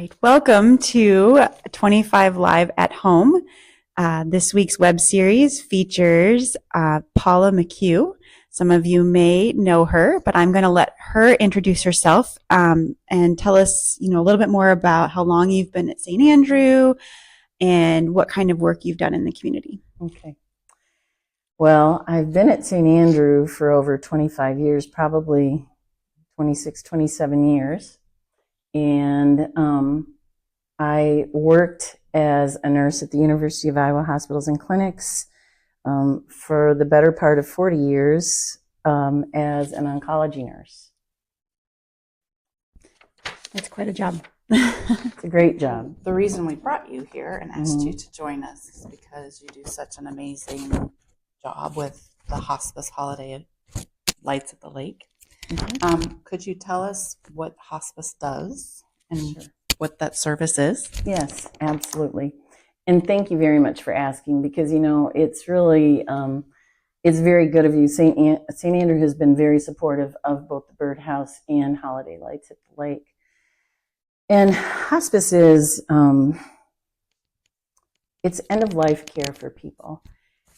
right. Welcome to 25 Live at Home. This week's web series features Paula McCue. Some of you may know her, but I'm going to let her introduce herself and tell us, a little bit more about how long you've been at St. Andrew and what kind of work you've done in the community. Okay. Well, I've been at St. Andrew for over 25 years, probably 26, 27 years. And I worked as a nurse at the University of Iowa Hospitals and Clinics for the better part of 40 years as an oncology nurse. That's quite a job. It's a great job. The reason we brought you here and asked you to join us is because you do such an amazing job with the hospice holiday Lights at the Lake. Could you tell us what hospice does and what that service is? Yes, absolutely. And thank you very much for asking, because, it's really, it's very good of you. St. Andrew has been very supportive of both the birdhouse and holiday lights at the lake. And hospice is, it's end-of-life care for people.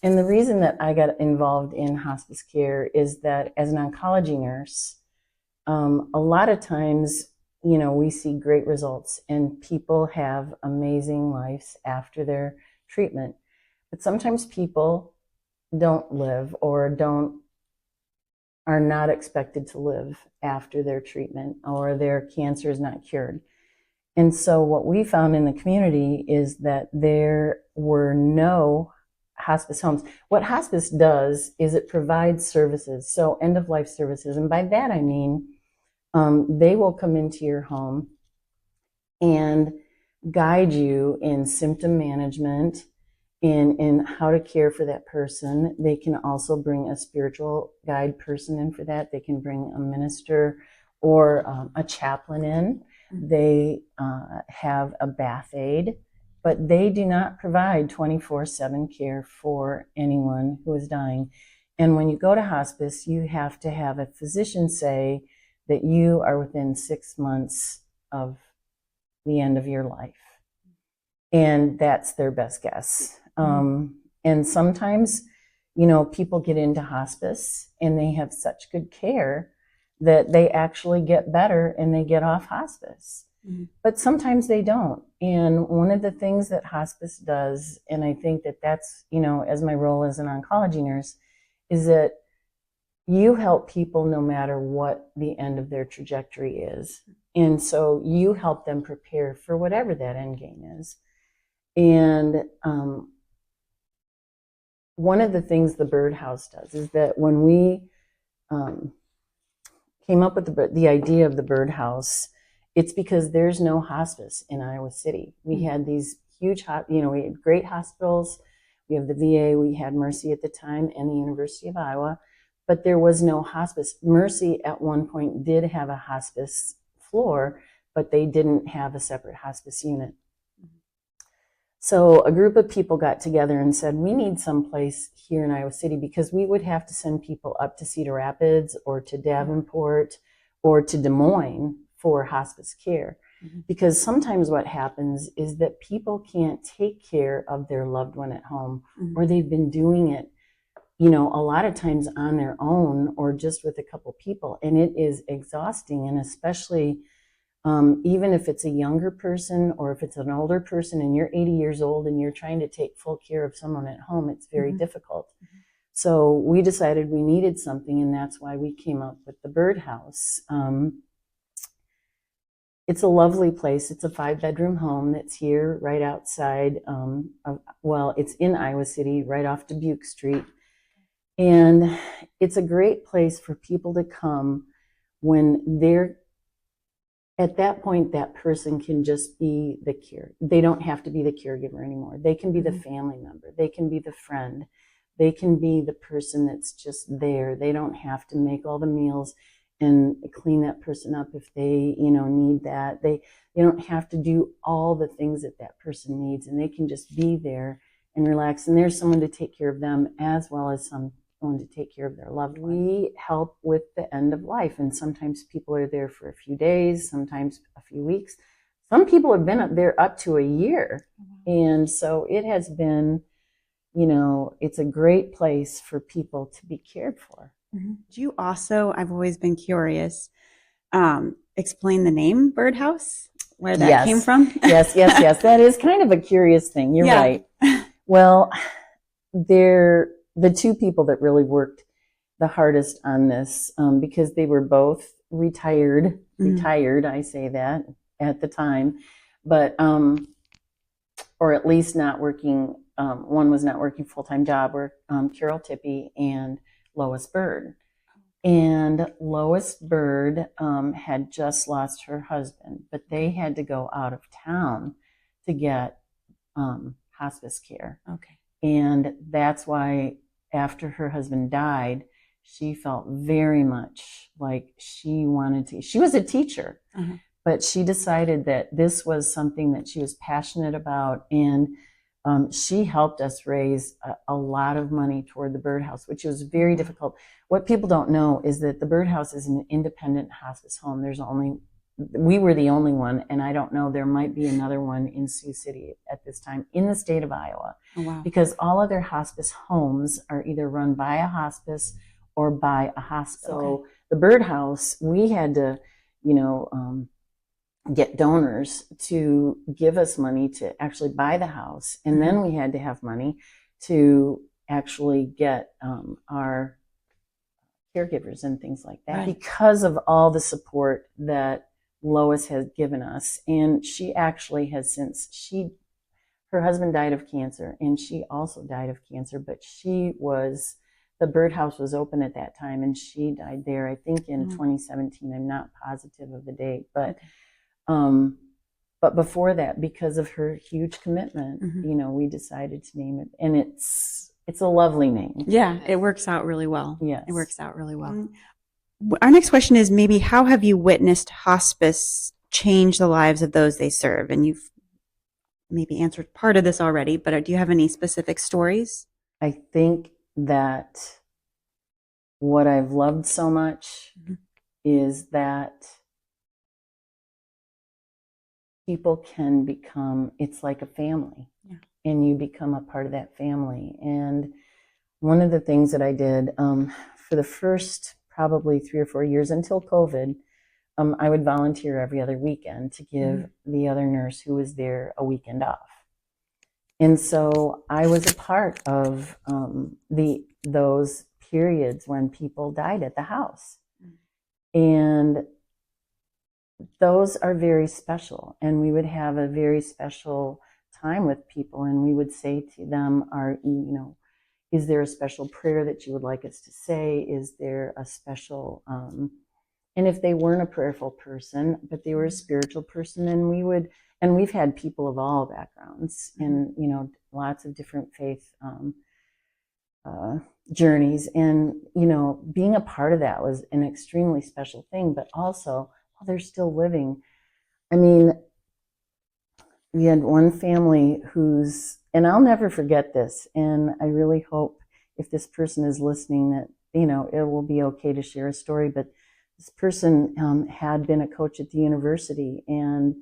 And the reason that I got involved in hospice care is that as an oncology nurse, a lot of times, we see great results and people have amazing lives after their treatment. But sometimes people don't live or are not expected to live after their treatment, or their cancer is not cured. And so what we found in the community is that there were no hospice homes. What hospice does is it provides services, so end-of-life services. And by that I mean they will come into your home and guide you in symptom management, in how to care for that person. They can also bring a spiritual guide person in for that. They can bring a minister or a chaplain in. They have a bath aide, but they do not provide 24/7 care for anyone who is dying. And when you go to hospice, you have to have a physician say that you are within 6 months of the end of your life. And that's their best guess. And sometimes, people get into hospice and they have such good care that they actually get better and they get off hospice. But sometimes they don't. And one of the things that hospice does, and I think that that's, as my role as an oncology nurse, is that you help people no matter what the end of their trajectory is. And so you help them prepare for whatever that end game is. And one of the things the birdhouse does is that when we came up with the idea of the birdhouse, it's because there's no hospice in Iowa City. We had these huge, we had great hospitals. We have the VA, we had Mercy at the time, and the University of Iowa, but there was no hospice. Mercy at one point did have a hospice floor, but they didn't have a separate hospice unit. So a group of people got together and said, we need someplace here in Iowa City, because we would have to send people up to Cedar Rapids or to Davenport or to Des Moines for hospice care. Because sometimes what happens is that people can't take care of their loved one at home, or they've been doing it, a lot of times on their own or just with a couple people. And it is exhausting. And especially even if it's a younger person or if it's an older person and you're 80 years old and you're trying to take full care of someone at home, it's very difficult. So we decided we needed something, and that's why we came up with the birdhouse. It's a lovely place. It's a 5-bedroom home that's here right outside. It's in Iowa City, right off Dubuque Street. And it's a great place for people to come when they're at that point. That person can just be the care. They don't have to be the caregiver anymore. They can be the family member. They can be the friend. They can be the person that's just there. They don't have to make all the meals and clean that person up if they, need that. They don't have to do all the things that that person needs, and they can just be there and relax. And there's someone to take care of them as well as someone to take care of their loved one. We help with the end of life, and sometimes people are there for a few days, sometimes a few weeks, some people have been up there up to a year. And so it has been, it's a great place for people to be cared for. Do you also, I've always been curious, explain the name Birdhouse, where that came from? Yes. That is kind of a curious thing. You're right. Well, they're the two people that really worked the hardest on this, because they were both retired, I say that at the time, but, or at least not working, one was not working full-time job, were Carol Tippy and Lois Bird. And Lois Bird had just lost her husband, but they had to go out of town to get hospice care. Okay. And that's why after her husband died, she felt very much like she wanted to. She was a teacher, but she decided that this was something that she was passionate about. And she helped us raise a lot of money toward the Birdhouse, which was very difficult. What people don't know is that the Birdhouse is an independent hospice home. We were the only one, and I don't know, there might be another one in Sioux City at this time in the state of Iowa. Oh, wow. Because all other hospice homes are either run by a hospice or by a hospital. So the Birdhouse, we had to, get donors to give us money to actually buy the house. And then we had to have money to actually get our caregivers and things like that, because of all the support that Lois has given us. And she actually has her husband died of cancer, and she also died of cancer, but the Birdhouse was open at that time, and she died there, I think in 2017. I'm not positive of the date, but before that, because of her huge commitment, we decided to name it, and it's a lovely name. Yeah, it works out really well. Yes. It works out really well. Our next question is maybe how have you witnessed hospice change the lives of those they serve? And you've maybe answered part of this already, but do you have any specific stories? I think that what I've loved so much is that people can become, it's like a family, and you become a part of that family. And one of the things that I did for the first probably 3 or 4 years until COVID, I would volunteer every other weekend to give the other nurse who was there a weekend off. And so I was a part of those periods when people died at the house. And those are very special. And we would have a very special time with people, and we would say to them, is there a special prayer that you would like us to say? Is there a special, and if they weren't a prayerful person, but they were a spiritual person, and we've had people of all backgrounds and, lots of different faith journeys. And, being a part of that was an extremely special thing, but also, while they're still living. I mean, we had one family and I'll never forget this, and I really hope if this person is listening that, it will be okay to share a story, but this person had been a coach at the university, and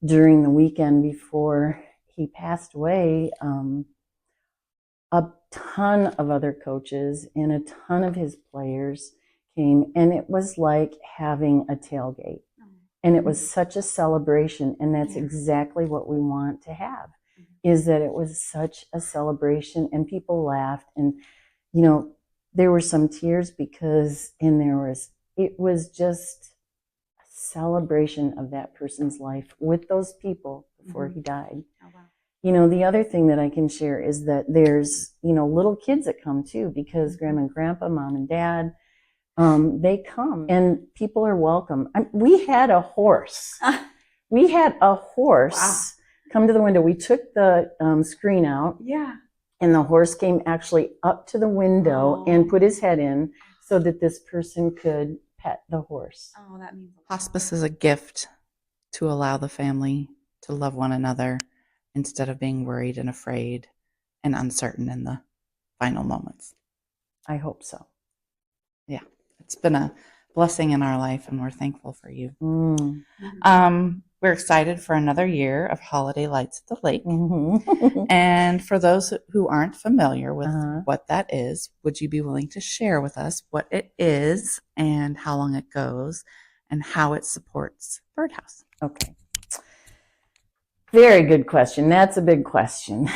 during the weekend before he passed away, a ton of other coaches and a ton of his players came, and it was like having a tailgate. And it was such a celebration, and that's exactly what we want to have, is that it was such a celebration, and people laughed, and, there were some tears because, it was just a celebration of that person's life with those people before he died. Oh, wow. The other thing that I can share is that there's, little kids that come too, because grandma and grandpa, mom and dad, they come, and people are welcome. We had a horse. Wow. Come to the window. We took the screen out. Yeah. And the horse came actually up to the window and put his head in so that this person could pet the horse. Oh, that means Hospice is a gift to allow the family to love one another instead of being worried and afraid and uncertain in the final moments. I hope so. Yeah, it's been a blessing in our life, and we're thankful for you. we're excited for another year of holiday lights at the lake. Mm-hmm. And for those who aren't familiar with Uh-huh. what that is, would you be willing to share with us what it is and how long it goes and how it supports Birdhouse? Okay. Very good question. That's a big question.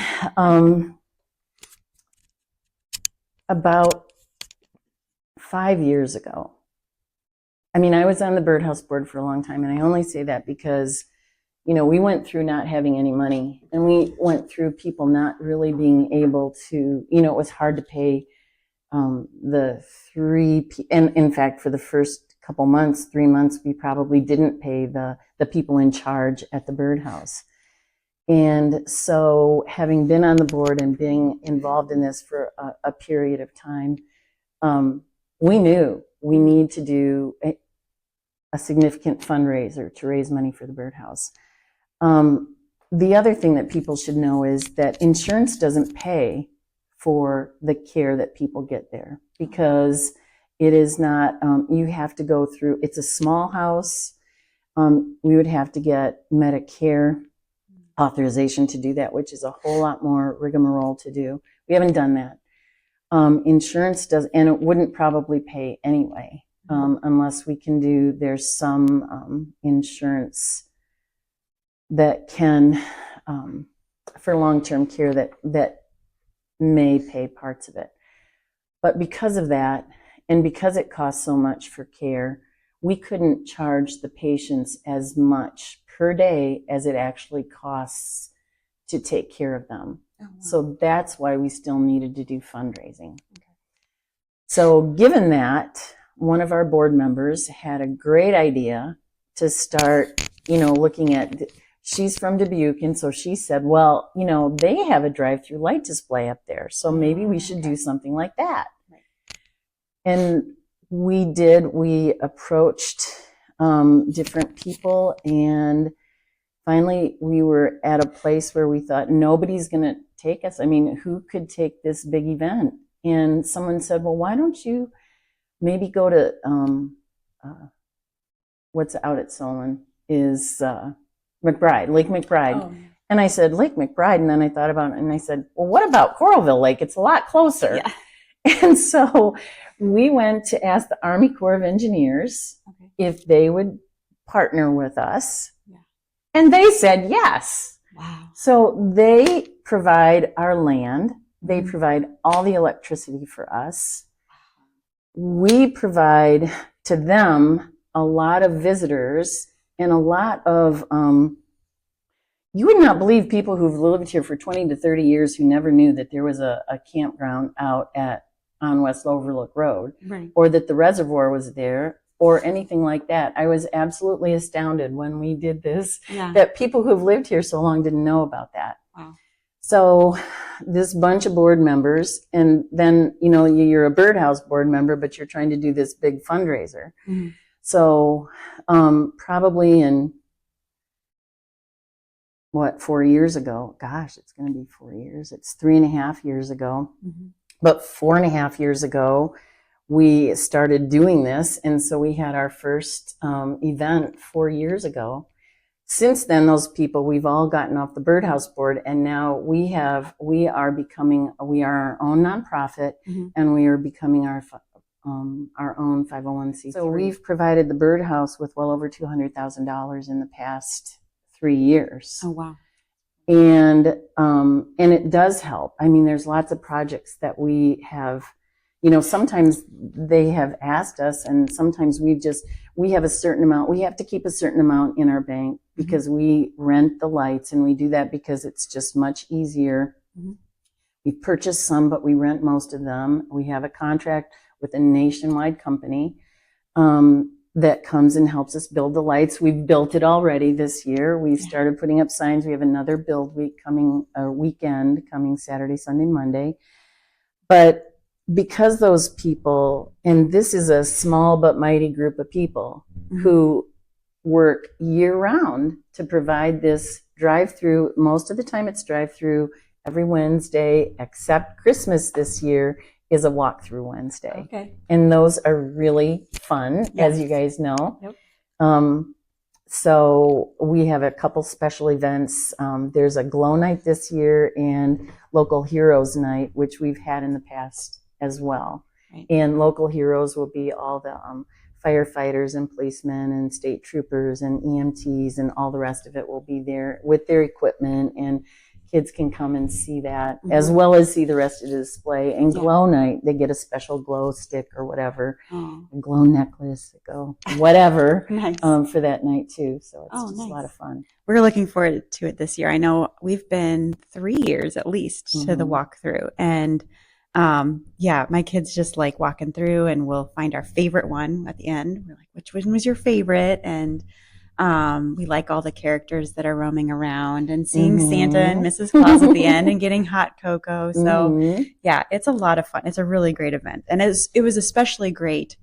About 5 years ago, I mean, I was on the Birdhouse board for a long time, and I only say that because, you know, we went through not having any money, and we went through people not really being able to, you know, it was hard to pay the and in fact, for the first couple months, 3 months, we probably didn't pay the people in charge at the Birdhouse. And so, having been on the board and being involved in this for a period of time, we knew we need to do a significant fundraiser to raise money for the Birdhouse. The other thing that people should know is that insurance doesn't pay for the care that people get there, because it is not, you have to go through, it's a small house. We would have to get Medicare authorization to do that, which is a whole lot more rigmarole to do. We haven't done that. Insurance does, and it wouldn't probably pay anyway, unless we can do, there's some insurance that can, for long-term care, that may pay parts of it. But because of that, and because it costs so much for care, we couldn't charge the patients as much per day as it actually costs to take care of them. Oh, wow. So that's why we still needed to do fundraising. Okay. So given that, one of our board members had a great idea to start, you know, looking at, she's from Dubuque, and so she said, well, you know, they have a drive-through light display up there, so maybe we should do something like that. Right. And we approached different people, and finally we were at a place where we thought, nobody's going to take us. I mean, who could take this big event? And someone said, well, why don't you maybe go to what's out at Solon is McBride, Lake McBride. Oh. And I said, Lake McBride, and then I thought about it, and I said, well, what about Coralville Lake? It's a lot closer. Yeah. And so we went to ask the Army Corps of Engineers if they would partner with us. Yeah. And they said yes. Wow. So they provide our land. They provide all the electricity for us. We provide to them a lot of visitors and a lot of, you would not believe people who've lived here for 20 to 30 years who never knew that there was a campground out on West Overlook Road, right, or that the reservoir was there, or anything like that. I was absolutely astounded when we did this, that people who've lived here so long didn't know about that. Wow. So this bunch of board members, and then, you know, you're a Birdhouse board member, but you're trying to do this big fundraiser. Mm-hmm. So probably in, 4 years ago? Gosh, it's going to be 4 years. It's 3.5 years ago. Mm-hmm. But 4.5 years ago, we started doing this. And so we had our first event 4 years ago. Since then, those people, we've all gotten off the Birdhouse board, and now we are our own nonprofit, mm-hmm, and we are becoming our own 501c3. So we've provided the Birdhouse with well over $200,000 in the past 3 years. Oh, wow. And it does help. I mean, there's lots of projects that we have, you know, sometimes they have asked us, and sometimes we have a certain amount, we have to keep a certain amount in our bank because we rent the lights, and we do that because it's just much easier. Mm-hmm. We purchase some, but we rent most of them. We have a contract with a nationwide company that comes and helps us build the lights. We've built it already this year. We started putting up signs. We have another build weekend coming Saturday, Sunday, Monday. But because those people, and this is a small but mighty group of people, mm-hmm, who work year round to provide this drive-through. Most of the time it's drive-through every Wednesday, except Christmas this year is a walk-through Wednesday. Okay. And those are really fun, yes, as you guys know. Yep. So we have a couple special events. There's a glow night this year and local heroes night, which we've had in the past as well. Right. And local heroes will be all the firefighters and policemen and state troopers and EMTs, and all the rest of it will be there with their equipment, and kids can come and see that as well as see the rest of the display. And glow night, they get a special glow stick or whatever, a glow necklace, whatever, Nice. For that night too. So it's just nice. a lot of fun. We're looking forward to it this year. I know we've been 3 years at least to the walkthrough, and my kids just like walking through, and we'll find our favorite one at the end. We're like, which one was your favorite? And we like all the characters that are roaming around, and seeing Santa and Mrs. Claus at the end and getting hot cocoa. So yeah, it's a lot of fun. It's a really great event. And it was especially great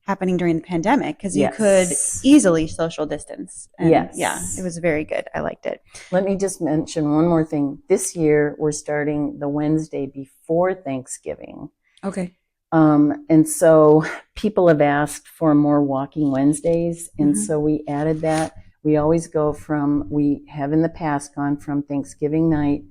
happening during the pandemic, because you could easily social distance. And yeah, it was very good. I liked it. Let me just mention one more thing. This year, we're starting the Wednesday before Thanksgiving. Okay. And so people have asked for more walking Wednesdays. And so we added that. We always we have in the past gone from Thanksgiving night,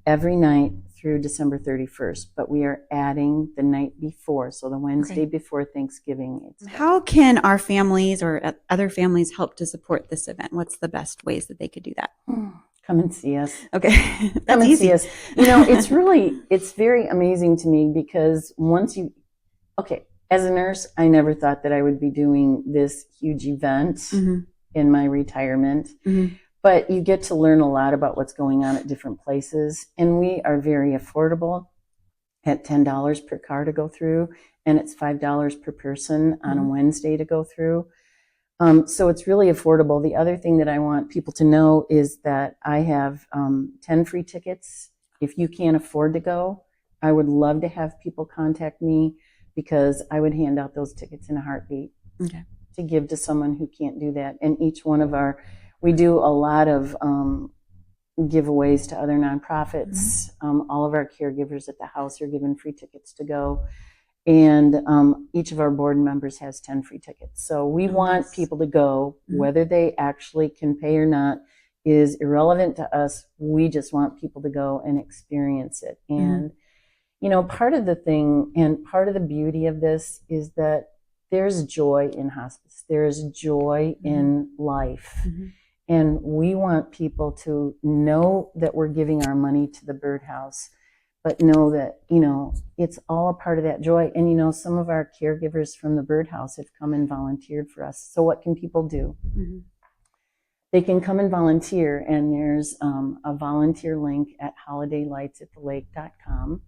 every night through December 31st, but we are adding the night before. So the Wednesday before Thanksgiving. How can our families or other families help to support this event? What's the best ways that they could do that? Come and see us. Okay. Come and see us. It's very amazing to me, because as a nurse, I never thought that I would be doing this huge event in my retirement. But you get to learn a lot about what's going on at different places. And we are very affordable at $10 per car to go through. And it's $5 per person on a Wednesday to go through. So it's really affordable. The other thing that I want people to know is that I have 10 free tickets. If you can't afford to go, I would love to have people contact me, because I would hand out those tickets in a heartbeat to give to someone who can't do that. And each one of we do a lot of giveaways to other nonprofits. All of our caregivers at the house are given free tickets to go. And each of our board members has 10 free tickets. So we want people to go, whether they actually can pay or not is irrelevant to us. We just want people to go and experience it. And, part of the thing and part of the beauty of this is that there's joy in hospice. There's joy in life. And we want people to know that we're giving our money to the birdhouse, but know that, it's all a part of that joy. And, some of our caregivers from the birdhouse have come and volunteered for us. So what can people do? They can come and volunteer, and there's a volunteer link at holidaylightsathelake.com.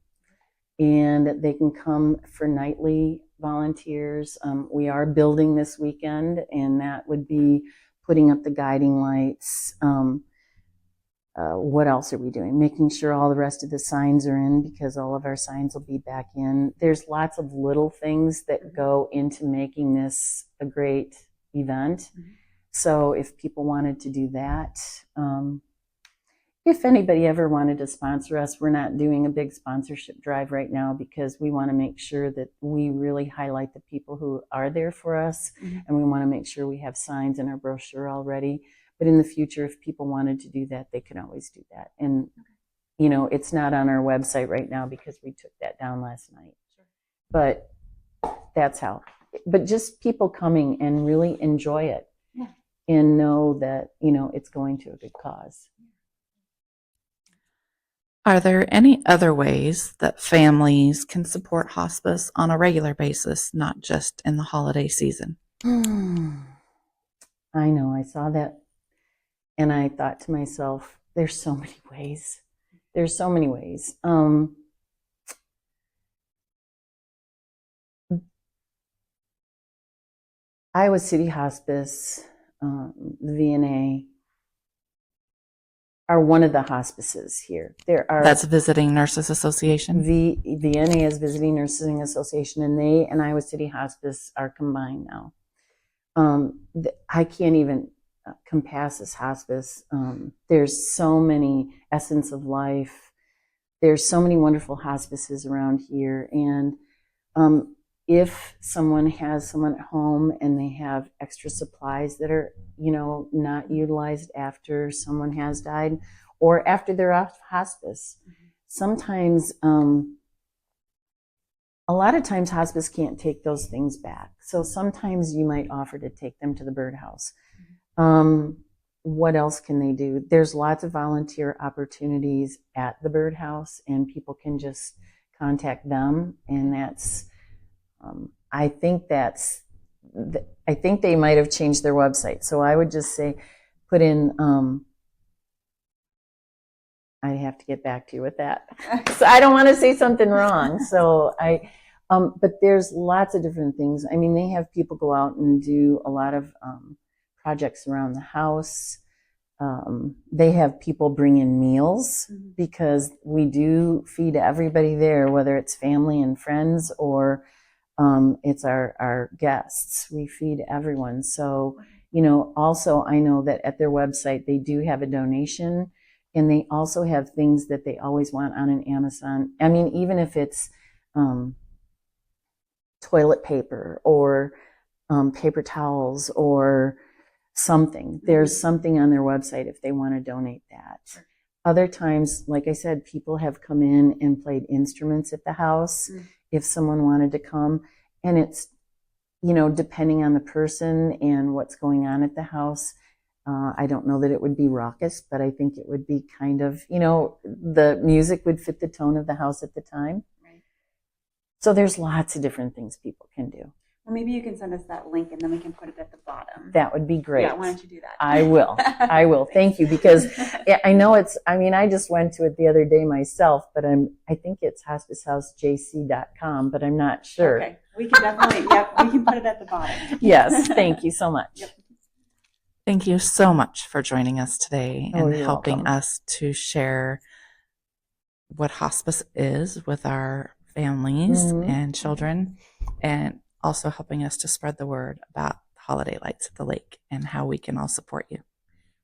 And they can come for nightly volunteers. We are building this weekend, and that would be putting up the guiding lights. What else are we doing? Making sure all the rest of the signs are in, because all of our signs will be back in. There's lots of little things that go into making this a great event. So if people wanted to do that, if anybody ever wanted to sponsor us, we're not doing a big sponsorship drive right now, because we want to make sure that we really highlight the people who are there for us. And we want to make sure we have signs in our brochure already. But in the future, if people wanted to do that, they can always do that. And, it's not on our website right now because we took that down last night. But that's how. But just people coming and really enjoy it and know that, it's going to a good cause. Are there any other ways that families can support hospice on a regular basis, not just in the holiday season? I know. I saw that. And I thought to myself, there's so many ways. There's so many ways. Iowa City Hospice, the VNA, are one of the hospices here. That's Visiting Nurses Association? VNA is Visiting Nursing Association, and they and Iowa City Hospice are combined now. I can't even compass this hospice. There's so many Essence of Life. There's so many wonderful hospices around here, and if someone has someone at home and they have extra supplies that are, not utilized after someone has died or after they're off hospice, sometimes, a lot of times hospice can't take those things back. So sometimes you might offer to take them to the birdhouse. What else can they do? There's lots of volunteer opportunities at the birdhouse, and people can just contact them. And that's, I think they might have changed their website. So I would just say, put in, I have to get back to you with that. So I don't want to say something wrong. So but there's lots of different things. I mean, they have people go out and do a lot of projects around the house. They have people bring in meals because we do feed everybody there, whether it's family and friends or it's our guests. We feed everyone. So, also I know that at their website, they do have a donation. And they also have things that they always want on an Amazon. I mean, even if it's toilet paper or paper towels or something, there's something on their website if they want to donate that. Other times, like I said, people have come in and played instruments at the house if someone wanted to come. And it's, depending on the person and what's going on at the house, I don't know that it would be raucous, but I think it would be kind of, the music would fit the tone of the house at the time. Right. So there's lots of different things people can do. Well, maybe you can send us that link and then we can put it at the bottom. That would be great. Yeah, why don't you do that? I will. I will. Thank you. Because I know I just went to it the other day myself, but I think it's hospicehousejc.com, but I'm not sure. Okay. We can definitely, we can put it at the bottom. Yes. Thank you so much. Yep. Thank you so much for joining us today and you're helping welcome. us to share what hospice is with our families and children, and also helping us to spread the word about holiday lights at the lake and how we can all support you.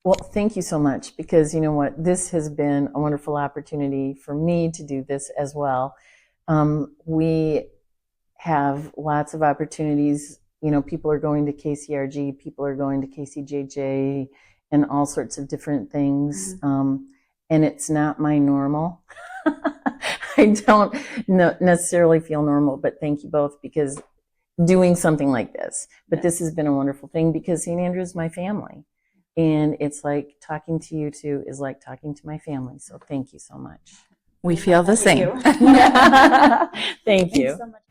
Well, thank you so much, because you know what? This has been a wonderful opportunity for me to do this as well. We have lots of opportunities. People are going to KCRG, people are going to KCJJ, and all sorts of different things. And it's not my normal. I don't necessarily feel normal, but thank you both, because doing something like this. But this has been a wonderful thing, because St. Andrew's is my family. And it's like talking to you two is like talking to my family. So thank you so much. We feel the same. Thank you. Thanks so much.